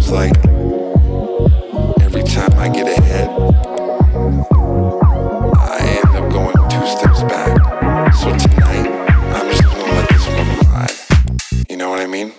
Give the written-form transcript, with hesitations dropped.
feels like every time I get ahead, I end up going 2 steps back. So tonight, I'm just gonna let this one ride. You know what I mean?